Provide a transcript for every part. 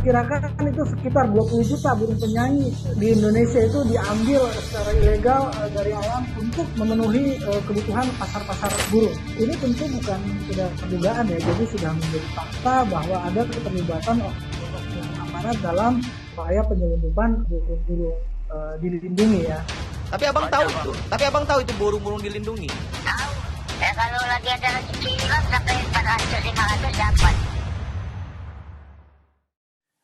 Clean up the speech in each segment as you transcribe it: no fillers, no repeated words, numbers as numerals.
diperkirakan itu sekitar 20 juta burung penyanyi di Indonesia itu diambil secara ilegal dari alam untuk memenuhi kebutuhan pasar-pasar burung. Ini tentu bukan sudah perdugaan ya, jadi sudah menjadi fakta bahwa ada keterlibatan oknum aparat dalam upaya penyelundupan burung-burung dilindungi ya. Tapi abang tahu itu burung-burung dilindungi. Tahu. Ya kalau lagi ada rezeki kan sampai 400-500 dapat.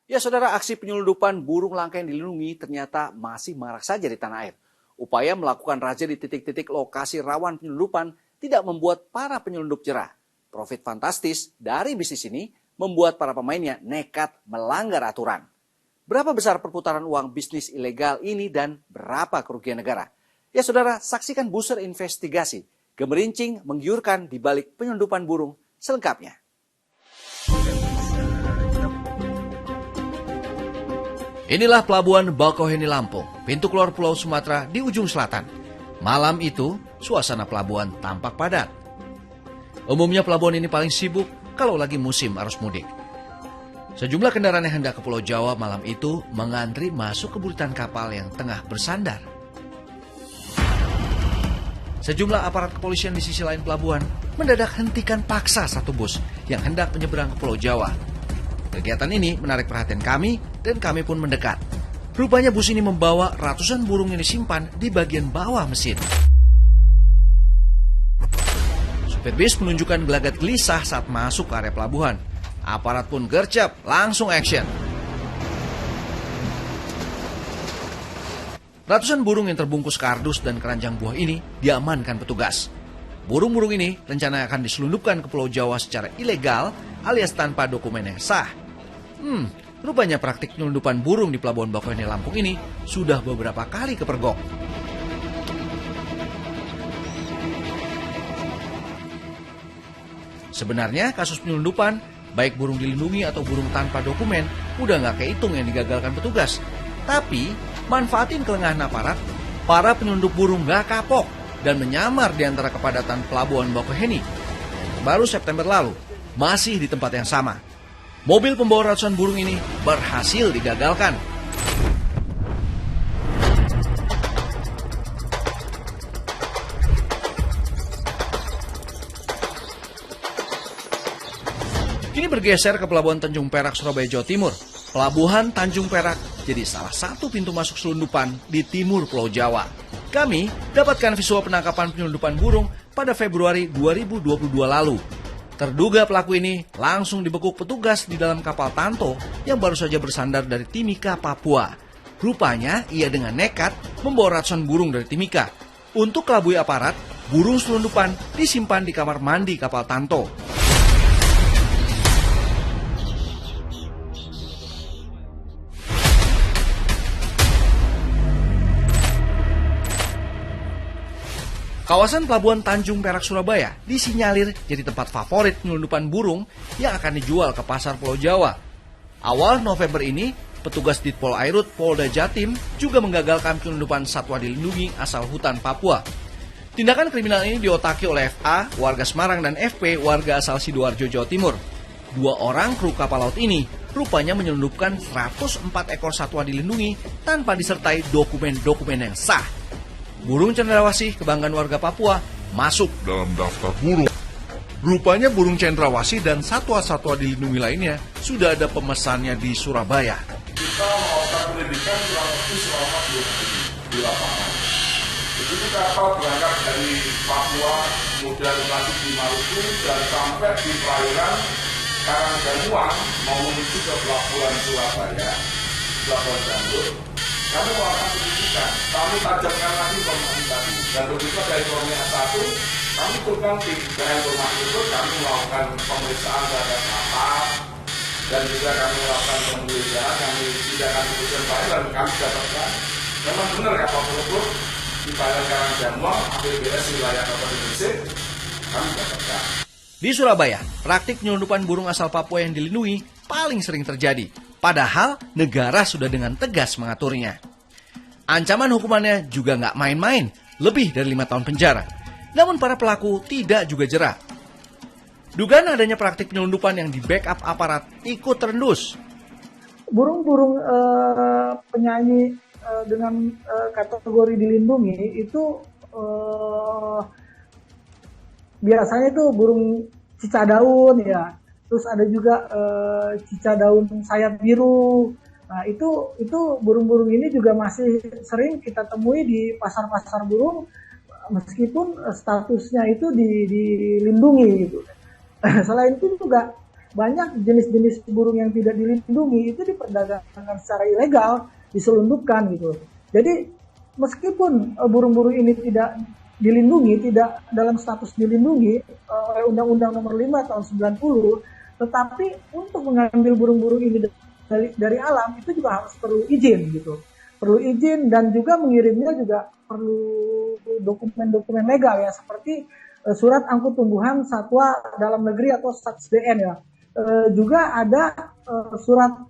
Ya saudara, aksi penyelundupan burung langka yang dilindungi ternyata masih marak saja di tanah air. Upaya melakukan razia di titik-titik lokasi rawan penyelundupan tidak membuat para penyelundup jerah. Profit fantastis dari bisnis ini membuat para pemainnya nekat melanggar aturan. Berapa besar perputaran uang bisnis ilegal ini dan berapa kerugian negara? Ya saudara, saksikan Buser Investigasi, gemerincing menggiurkan di balik penyelundupan burung selengkapnya. Inilah pelabuhan Bakauheni Lampung, pintu keluar Pulau Sumatera di ujung selatan. Malam itu, suasana pelabuhan tampak padat. Umumnya pelabuhan ini paling sibuk kalau lagi musim arus mudik. Sejumlah kendaraan yang hendak ke Pulau Jawa malam itu mengantri masuk ke buritan kapal yang tengah bersandar. Sejumlah aparat kepolisian di sisi lain pelabuhan mendadak hentikan paksa satu bus yang hendak menyeberang ke Pulau Jawa. Kegiatan ini menarik perhatian kami dan kami pun mendekat. Rupanya bus ini membawa ratusan burung yang disimpan di bagian bawah mesin. Supir bis menunjukkan gelagat gelisah saat masuk ke area pelabuhan. Aparat pun gercep, langsung action. Ratusan burung yang terbungkus kardus dan keranjang buah ini diamankan petugas. Burung-burung ini rencananya akan diselundupkan ke Pulau Jawa secara ilegal alias tanpa dokumen yang sah. Rupanya praktik penyelundupan burung di Pelabuhan Bakauheni Lampung ini sudah beberapa kali kepergok. Sebenarnya kasus penyelundupan, baik burung dilindungi atau burung tanpa dokumen, udah nggak kehitung yang digagalkan petugas. Tapi, manfaatin kelengahan aparat, para penyelundup burung nggak kapok dan menyamar di antara kepadatan Pelabuhan Bakauheni. Baru September lalu, masih di tempat yang sama. Mobil pembawa ratusan burung ini berhasil digagalkan. Kini bergeser ke Pelabuhan Tanjung Perak, Surabaya, Jawa Timur. Pelabuhan Tanjung Perak jadi salah satu pintu masuk selundupan di timur Pulau Jawa. Kami dapatkan visual penangkapan penyelundupan burung pada Februari 2022 lalu. Terduga pelaku ini langsung dibekuk petugas di dalam kapal Tanto yang baru saja bersandar dari Timika, Papua. Rupanya ia dengan nekat membawa ratusan burung dari Timika. Untuk kelabui aparat, burung selundupan disimpan di kamar mandi kapal Tanto. Kawasan Pelabuhan Tanjung Perak, Surabaya disinyalir jadi tempat favorit penyelundupan burung yang akan dijual ke pasar Pulau Jawa. Awal November ini, petugas Ditpol Airut Polda Jatim juga menggagalkan penyelundupan satwa dilindungi asal hutan Papua. Tindakan kriminal ini diotaki oleh FA, warga Semarang, dan FP, warga asal Sidoarjo, Jawa Timur. 2 orang kru kapal laut ini rupanya menyelundupkan 104 ekor satwa dilindungi tanpa disertai dokumen-dokumen yang sah. Burung cendrawasih kebanggaan warga Papua masuk dalam daftar burung. Rupanya burung cendrawasih dan satwa-satwa dilindungi lainnya sudah ada pemesannya di Surabaya. Kita melakukan penyelidikan kurang lebih selama 2 hari di lapangan. Begitu kapal berangkat dari Papua, kemudian masuk di Maluku dan sampai di perairan Karanggamuang mau menuju ke pelabuhan Surabaya, pelabuhan Gambut. Kami melakukan penyelidikan, kami tajamkan lagi informasi tadi. Dan begitu dari informasi 1, kami turunkan tim dari informasi itu, kami melakukan pemeriksaan terhadap kapal dan juga kami melakukan pemeriksaan, kami tindakan keputusan dan kami dapatkan memang benar kapal tersebut di perairan Karanggamuang, APBS wilayah Kabupaten Gresik, kami dapatkan. Di Surabaya, praktik penyelundupan burung asal Papua yang dilindungi paling sering terjadi. Padahal negara sudah dengan tegas mengaturnya. Ancaman hukumannya juga nggak main-main, lebih dari 5 tahun penjara. Namun para pelaku tidak juga jerah. Dugaan adanya praktik penyelundupan yang di backup aparat ikut terendus. burung-burung penyanyi dengan kategori dilindungi itu biasanya itu burung cicak daun ya, terus ada juga cicak daun sayap biru. Nah itu burung-burung ini juga masih sering kita temui di pasar-pasar burung, meskipun statusnya itu dilindungi gitu. Selain itu juga banyak jenis-jenis burung yang tidak dilindungi itu diperdagangkan secara ilegal, diselundupkan gitu. Jadi meskipun burung-burung ini tidak dilindungi, tidak dalam status dilindungi oleh Undang-Undang Nomor 5 tahun 90, tetapi untuk mengambil burung-burung ini dari alam itu juga harus perlu izin gitu. Perlu izin dan juga mengirimnya juga perlu dokumen-dokumen legal ya, seperti surat angkut tumbuhan satwa dalam negeri atau SATSDN ya. Juga ada surat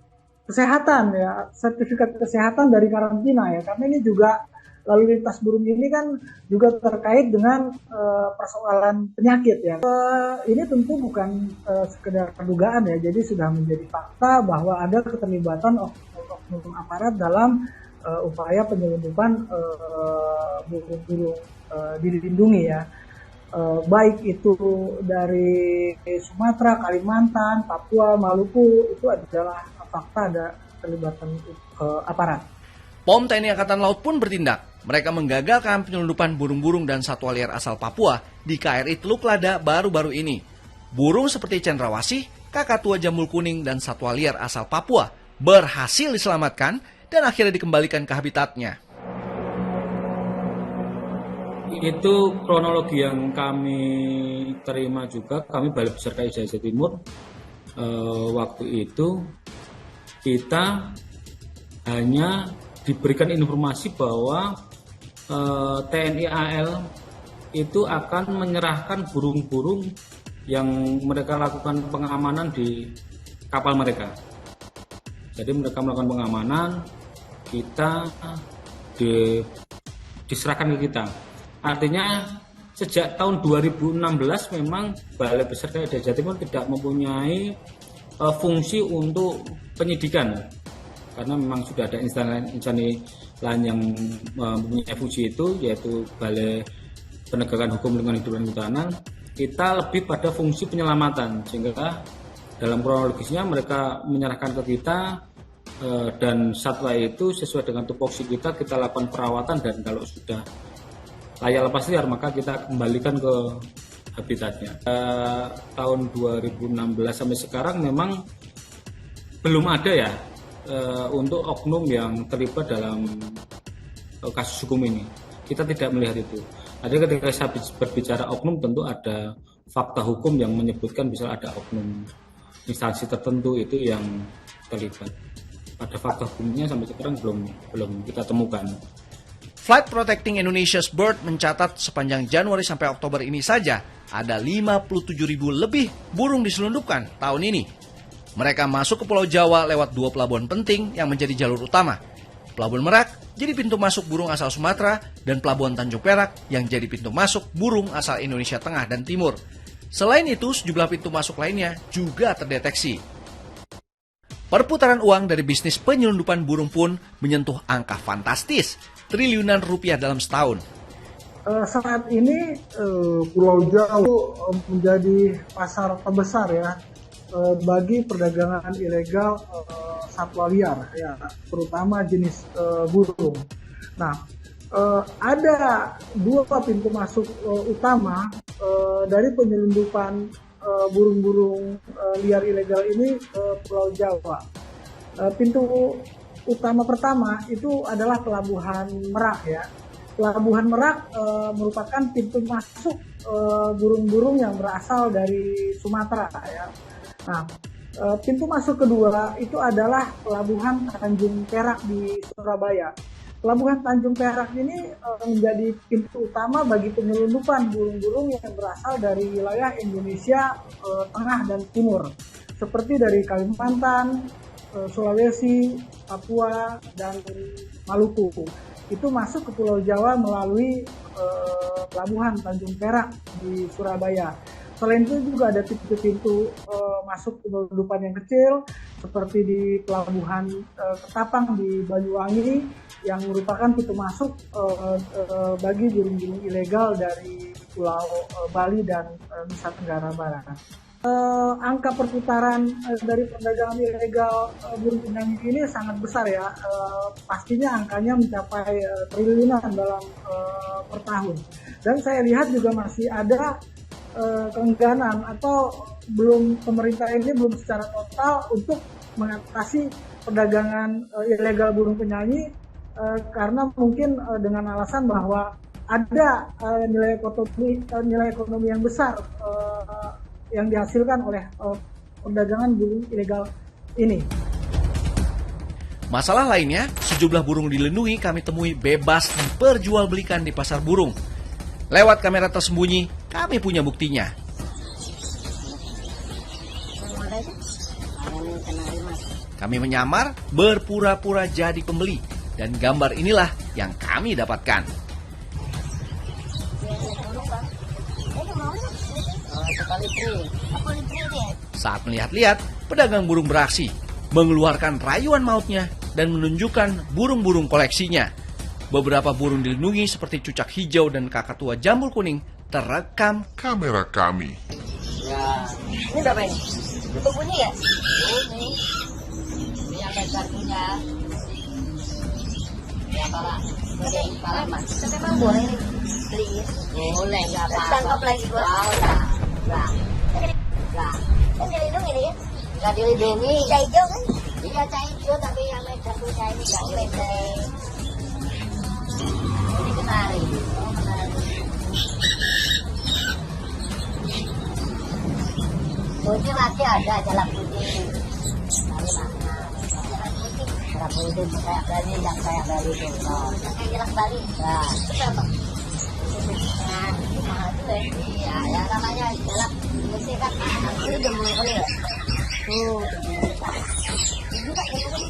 kesehatan ya, sertifikat kesehatan dari karantina ya, karena ini juga lalu lintas burung ini kan juga terkait dengan persoalan penyakit ya. Ini tentu bukan sekedar dugaan ya, jadi sudah menjadi fakta bahwa ada keterlibatan oknum aparat dalam upaya penyelundupan burung-burung dilindungi ya. Baik itu dari Sumatera, Kalimantan, Papua, Maluku, itu adalah fakta ada keterlibatan aparat. POM TNI Angkatan Laut pun bertindak. Mereka menggagalkan penyelundupan burung-burung dan satwa liar asal Papua di KRI Teluk Lada baru-baru ini. Burung seperti cendrawasih, kakatua jambul kuning, dan satwa liar asal Papua berhasil diselamatkan dan akhirnya dikembalikan ke habitatnya. Itu kronologi yang kami terima juga, kami Balai Besar KRI Jawa Timur. Waktu itu kita hanya diberikan informasi bahwa TNI AL itu akan menyerahkan burung-burung yang mereka lakukan pengamanan di kapal mereka. Jadi mereka melakukan pengamanan, kita diserahkan ke kita. Artinya sejak tahun 2016 memang Balai Besar KRI Jawa Timur tidak mempunyai fungsi untuk penyidikan, karena memang sudah ada instansi lain yang mempunyai fungsi itu, yaitu Balai Penegakan Hukum Lingkungan Hidup dan Kehutanan. Kita lebih pada fungsi penyelamatan, sehingga dalam kronologisnya mereka menyerahkan ke kita dan satwa itu sesuai dengan tupoksi kita lakukan perawatan, dan kalau sudah layak lepas liar maka kita kembalikan ke habitatnya. Tahun 2016 sampai sekarang memang belum ada ya untuk oknum yang terlibat dalam kasus hukum ini. Kita tidak melihat itu. Jadi ketika saya berbicara oknum, tentu ada fakta hukum yang menyebutkan bisa ada oknum instansi tertentu itu yang terlibat. Pada fakta hukumnya sampai sekarang belum kita temukan. Flight Protecting Indonesia's Bird mencatat sepanjang Januari sampai Oktober ini saja ada 57.000 lebih burung diselundupkan tahun ini. Mereka masuk ke Pulau Jawa lewat 2 pelabuhan penting yang menjadi jalur utama. Pelabuhan Merak jadi pintu masuk burung asal Sumatera, dan Pelabuhan Tanjung Perak yang jadi pintu masuk burung asal Indonesia Tengah dan Timur. Selain itu, sejumlah pintu masuk lainnya juga terdeteksi. Perputaran uang dari bisnis penyelundupan burung pun menyentuh angka fantastis, triliunan rupiah dalam setahun. Saat ini Pulau Jawa menjadi pasar terbesar ya bagi perdagangan ilegal satwa liar ya, terutama jenis burung. Nah, ada 2 pintu masuk utama dari penyelundupan burung-burung liar ilegal ini ke Pulau Jawa. Pintu utama pertama itu adalah Pelabuhan Merak ya. Pelabuhan Merak merupakan pintu masuk burung-burung yang berasal dari Sumatera ya. Nah, pintu masuk kedua itu adalah Pelabuhan Tanjung Perak di Surabaya. Pelabuhan Tanjung Perak ini menjadi pintu utama bagi penyelundupan burung-burung yang berasal dari wilayah Indonesia Tengah dan Timur, seperti dari Kalimantan, Sulawesi, Papua, dan Maluku. Itu masuk ke Pulau Jawa melalui Pelabuhan Tanjung Perak di Surabaya. Selain itu juga ada pintu-pintu masuk penyelundupan yang kecil seperti di pelabuhan Ketapang di Banyuwangi yang merupakan pintu masuk bagi burung-burung ilegal dari Pulau Bali dan Nusa Tenggara Barat. Angka perputaran dari perdagangan ilegal burung penyanyi ini sangat besar ya. Pastinya angkanya mencapai triliunan dalam per tahun. Dan saya lihat juga masih ada keengganan atau pemerintah ini belum secara total untuk mengatasi perdagangan ilegal burung penyanyi karena mungkin dengan alasan bahwa ada nilai ekonomi yang besar yang dihasilkan oleh perdagangan burung ilegal ini. Masalah lainnya, sejumlah burung dilindungi kami temui bebas diperjualbelikan di pasar burung. Lewat kamera tersembunyi, kami punya buktinya. Kami menyamar berpura-pura jadi pembeli, dan gambar inilah yang kami dapatkan. Saat melihat-lihat, pedagang burung beraksi, mengeluarkan rayuan mautnya dan menunjukkan burung-burung koleksinya. Beberapa burung dilindungi seperti cucak hijau dan kakatua jambul kuning terekam Kamera kami. Ya, ini berapa ini? Itu bunyi ya? Bunyi. Ini yang besar punya. Ya, para mas. Tapi memang boleh nih. Please. Boleh, nggak apa-apa. Tangkap lagi gua. Nah. Kan dilindungi nih ya? Nggak dilindungi. Cah hijau kan? Iya, cah hijau, tapi yang besar punya ini nggak boleh. Ini kenari. Putih masih ada jalan putih. Tapi mana? Jalan putih kayak Bali, yang kayak Bali itu. Kayak jelas Bali. Nah, itu apa? Nah, itu mahal juga ya. Iya, ya namanya jalan putih kan. Itu udah mulai kali ya? Tuh, ini tak gitu kan?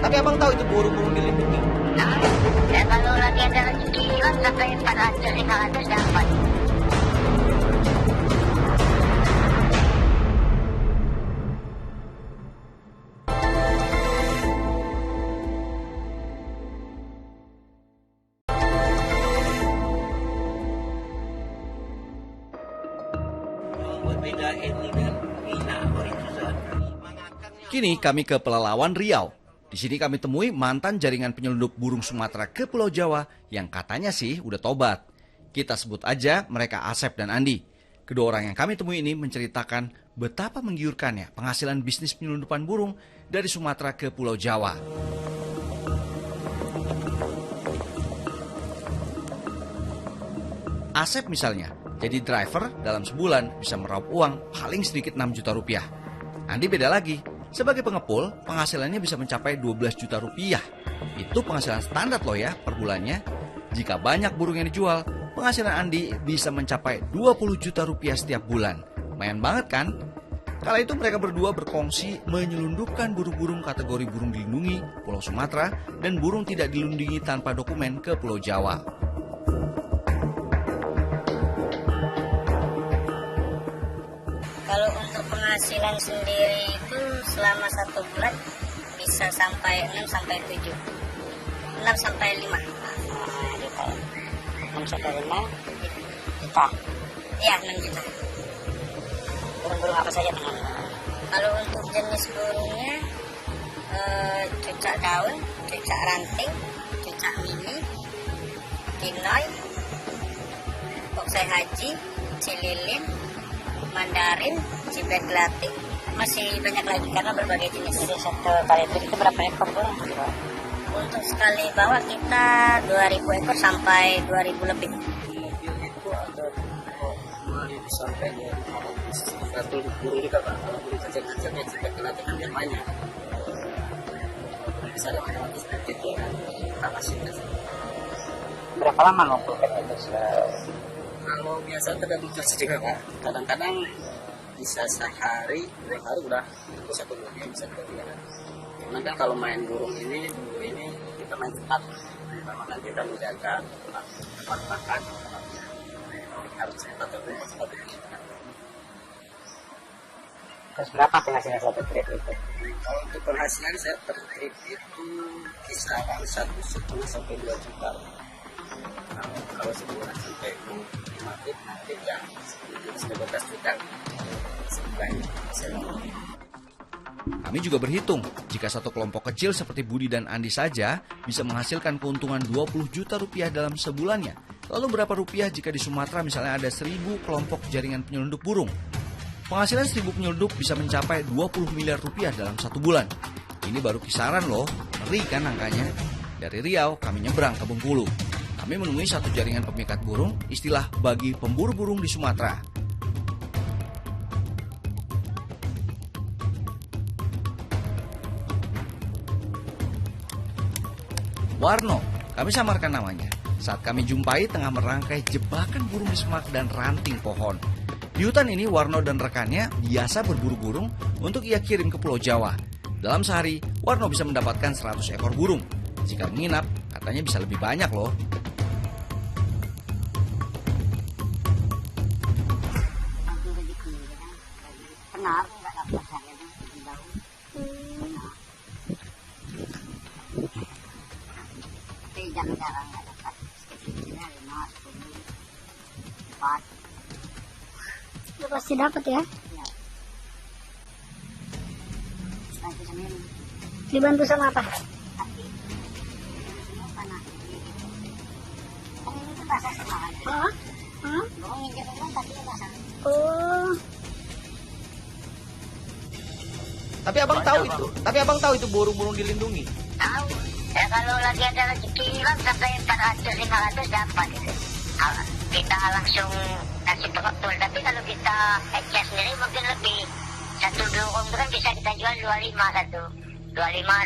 Tapi abang tahu itu burung-burung dilindungi. Nah, ya kalau lagi ada rezeki kan sampai 400-500 dapat. Kini kami ke Pelalawan, Riau. Di sini kami temui mantan jaringan penyelundup burung Sumatera ke Pulau Jawa yang katanya sih udah tobat. Kita sebut aja mereka Asep dan Andi. Kedua orang yang kami temui ini menceritakan betapa menggiurkannya penghasilan bisnis penyelundupan burung dari Sumatera ke Pulau Jawa. Asep misalnya, jadi driver dalam sebulan bisa meraup uang paling sedikit 6 juta rupiah. Andi beda lagi. Sebagai pengepul, penghasilannya bisa mencapai 12 juta rupiah. Itu penghasilan standar loh ya per bulannya. Jika banyak burung yang dijual, penghasilan Andi bisa mencapai 20 juta rupiah setiap bulan. Lumayan banget kan? Kala itu mereka berdua berkongsi menyelundupkan burung-burung kategori burung dilindungi Pulau Sumatera dan burung tidak dilindungi tanpa dokumen ke Pulau Jawa. Kalau untuk penghasilan sendiri itu selama 1 bulan bisa sampai 6 sampai 7. 6 sampai 5. Nah, gitu. 6 sampai 5 juta. Iya, 6 juta. Burung-burung apa saja teman? Kalau untuk jenis burungnya cucak daun, cucak ranting, cucak mini, kinoy, boksai haji, cililin, mandarin, cibet gelatik, masih banyak lagi karena berbagai jenis. Jadi satu kali itu berapa ekor burung? Untuk sekali bawa kita 2.000 ekor sampai 2.000 lebih. Mobil itu ada sampai 100 burung juga Pak. Kalau burung kecil-kecilnya jika kena dengan yang banyak bisa otomatis nanti kapasitas. Berapa lama ngumpulkan itu? Kalau biasa tergantung cuaca juga Pak. Kadang-kadang bisa sehari, 2 hari udah satu burung bisa 2 hari. Karena kan kalau main burung ini dulu ini kita main cepat, karena kan kita menjaga tempat makan, harus cepat cepat. Terus berapa penghasilan satu trip itu? Kalau untuk penghasilan saya per trip itu kisaran 1,5 sampai 2 juta. Kalau sebulan sampai 5 trip nanti ya 15 juta sebulan. Kami juga berhitung, jika satu kelompok kecil seperti Budi dan Andi saja bisa menghasilkan keuntungan 20 juta rupiah dalam sebulannya. Lalu berapa rupiah jika di Sumatera misalnya ada 1.000 kelompok jaringan penyelundup burung? Penghasilan 1.000 penyelundup bisa mencapai 20 miliar rupiah dalam 1 bulan. Ini baru kisaran loh, ngeri kan angkanya? Dari Riau, kami nyebrang ke Bengkulu. Kami menemui satu jaringan pemikat burung, istilah bagi pemburu burung di Sumatera. Warno, kami samarkan namanya. Saat kami jumpai tengah merangkai jebakan burung di semak dan ranting pohon. Di hutan ini Warno dan rekannya biasa berburu burung untuk ia kirim ke Pulau Jawa. Dalam sehari, Warno bisa mendapatkan 100 ekor burung. Jika menginap, katanya bisa lebih banyak loh. Kenal nggak dapat saya di daun. Tapi jarang-jarang nggak dapat. Sekecilnya 5, 10, 4. Udah pasti dapat ya. Ya. Bantu sendiri. Dibantu sama apa? Tapi apa nah? Kan ini tuh basah semua kan. Hah? Hah? Burung injek burung tapi basah. Oh, Tapi abang tahu itu burung-burung dilindungi. Tahu. Ya kalau lagi ada rezeki hilang sampai 400, 500 dapat itu. Kita langsung kasih pengetul. Tapi kalau kita exchange sendiri mungkin lebih. Satu burung itu kan bisa kita jual 25 satu. 25,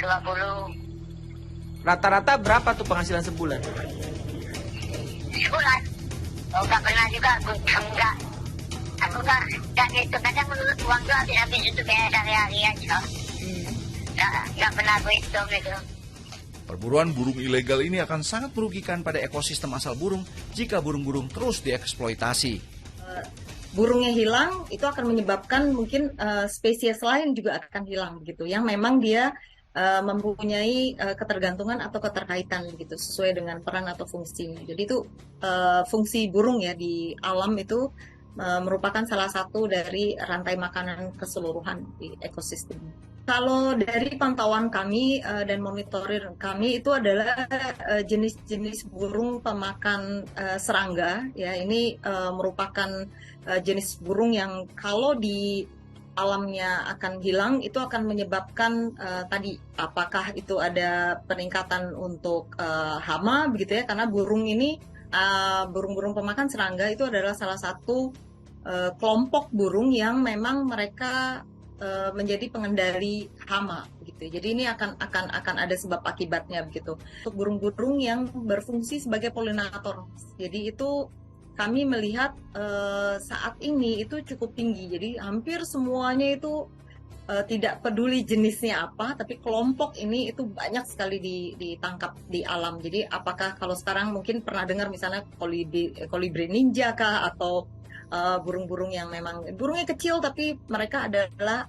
20. Rata-rata berapa tuh penghasilan sebulan? Sebulan. Oh, nggak pernah juga aku enggak. Aku nggak gitu. Kadang menurut uang tuh habis-habis itu kayak sehari-hari aja. Nggak pernah aku hitung gitu. Perburuan burung ilegal ini akan sangat merugikan pada ekosistem asal burung jika burung-burung terus dieksploitasi. Burungnya hilang itu akan menyebabkan mungkin spesies lain juga akan hilang gitu, yang memang dia mempunyai ketergantungan atau keterkaitan gitu sesuai dengan peran atau fungsinya. Jadi itu fungsi burung ya di alam itu merupakan salah satu dari rantai makanan keseluruhan di ekosistem. Kalau dari pantauan kami dan monitoring kami itu adalah jenis-jenis burung pemakan serangga ya, ini merupakan jenis burung yang kalau di alamnya akan hilang itu akan menyebabkan tadi apakah itu ada peningkatan untuk hama begitu ya, karena burung ini burung-burung pemakan serangga itu adalah salah satu kelompok burung yang memang mereka menjadi pengendali hama gitu. Jadi ini akan ada sebab akibatnya begitu. Untuk burung-burung yang berfungsi sebagai polinator. Jadi itu kami melihat saat ini itu cukup tinggi. Jadi hampir semuanya itu tidak peduli jenisnya apa, tapi kelompok ini itu banyak sekali ditangkap di alam. Jadi apakah kalau sekarang mungkin pernah dengar misalnya kolibri ninja kah, atau burung-burung yang memang burungnya kecil tapi mereka adalah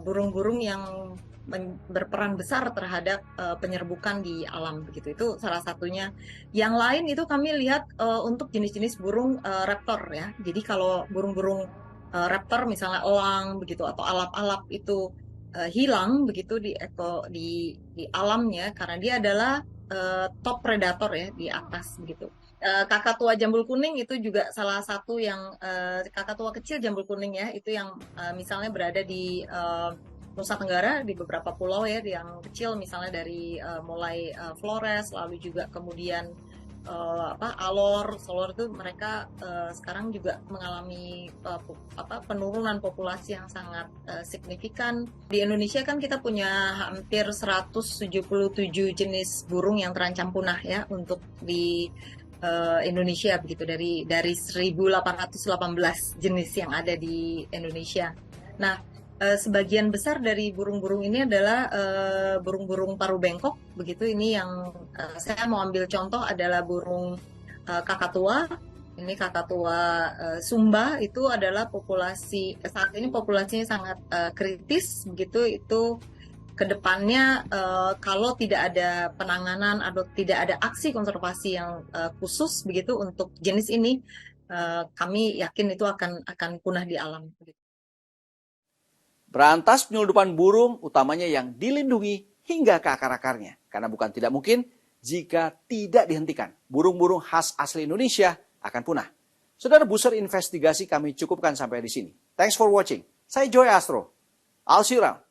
burung-burung yang berperan besar terhadap penyerbukan di alam begitu. Itu salah satunya. Yang lain itu kami lihat untuk jenis-jenis burung raptor ya. Jadi kalau burung-burung raptor misalnya elang begitu atau alap-alap itu hilang begitu di alamnya karena dia adalah top predator ya di atas begitu. Kakatua jambul kuning itu juga salah satu yang kakatua kecil jambul kuning ya, itu yang misalnya berada di Nusa Tenggara di beberapa pulau ya, yang kecil misalnya dari mulai Flores, lalu juga kemudian Alor, Solor itu mereka sekarang juga mengalami penurunan populasi yang sangat signifikan. Di Indonesia kan kita punya hampir 177 jenis burung yang terancam punah ya untuk di Indonesia begitu, dari 1818 jenis yang ada di Indonesia. Nah, sebagian besar dari burung-burung ini adalah burung-burung paruh bengkok begitu. Ini yang saya mau ambil contoh adalah burung kakatua. Ini kakatua Sumba, itu adalah populasi saat ini populasinya sangat kritis begitu. Itu kedepannya kalau tidak ada penanganan atau tidak ada aksi konservasi yang khusus begitu untuk jenis ini, kami yakin itu akan punah di alam. Berantas penyeludupan burung, utamanya yang dilindungi hingga ke akar-akarnya. Karena bukan tidak mungkin, jika tidak dihentikan, burung-burung khas asli Indonesia akan punah. Saudara, Buser Investigasi kami cukupkan sampai di sini. Thanks for watching. Saya Joy Astro. I'll see you around.